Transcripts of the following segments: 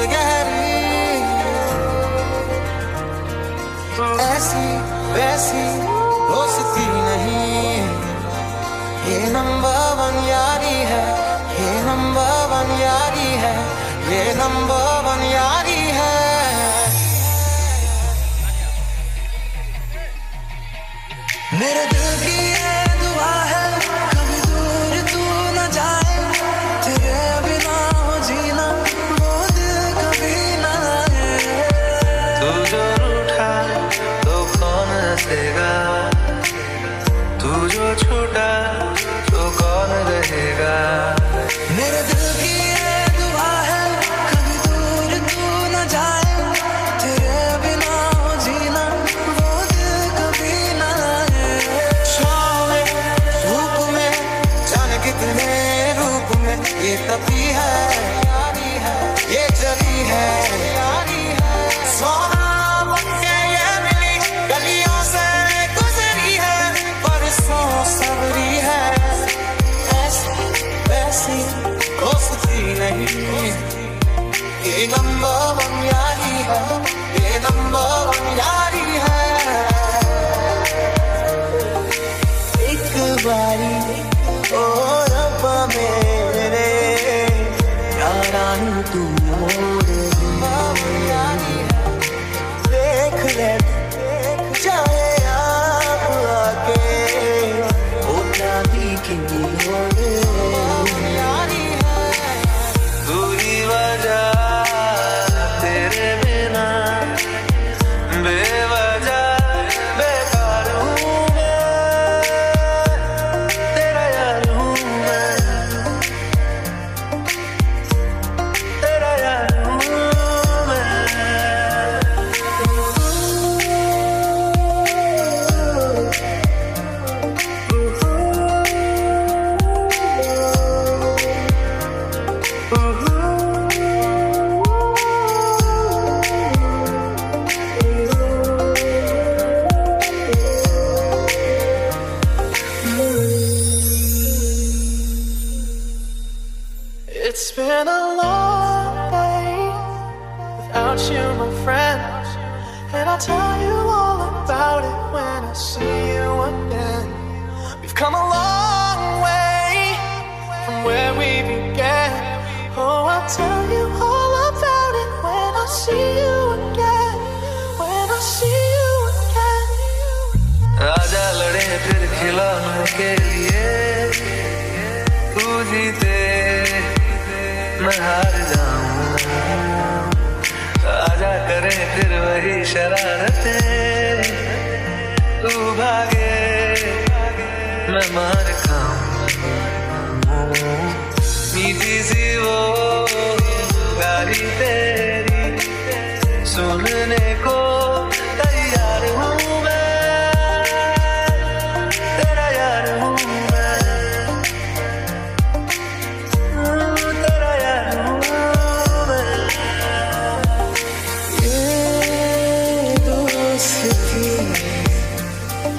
से गहरी, ऐसी वैसी दोस्ती नहीं, ये नंबर वन यारी है, ये नंबर वन यारी है, ये नंबर वन यारी है। मेरे दिल की ये दुआ है, कभी दूर तू न जाए, तेरे बिना हो जीना वो दिल कभी न आए। तू जो रूठा तो कौन हंसेगा, तू जो छूटा तो कौन रहेगा। मेरे दिल की ये दुआ है, कभी दूर तू न जाए, तेरे बिना हो जीना वो दिल कभी न आए। छाँव में धूप में जाने कितने रूप में ये तपी है, ये जली है, सोना बनके ये मिली, गलियों से गुजरी है, बरसों सबरी है, ऐसी वैसी दोस्ती नहीं, ये नंबर वन यारी है, ये नंबर वन यारी है। एक बारी ओ रब्बा मेरे यारानी तू मोड़ यारी है, देख ले चाहे आप आके होता भी कितनी यारी है। तू ही वजह तेरे बिना बेवजह बेकार हूँ मैं, तेरा यार हूँ मैं, तेरा यार हूँ मैं। It's been a long day without you, my friend, and I'll tell you all about it when I see you again. We've come a long way from where we began. Oh, I'll tell you all about it when I see you again, when I see you again. आजा लड़े फिर खिलौनों के लिए, तू जीते मैं हार जाऊं। आजा करें फिर वही शरारतें, तू भागे मैं मार खाऊं। मीठी सी वो गाली तेरी सुनने को तैयार हूँ मैं, तेरा यार हूँ मैं, तेरा यार हूँ मैं। ये दोस्ती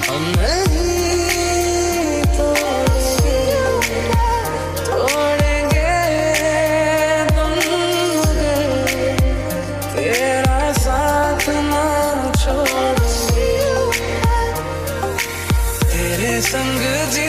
हम नहीं तोड़ेंगे तुम मगर तेरा साथ ना छोड़ेंगे, तेरे संग जी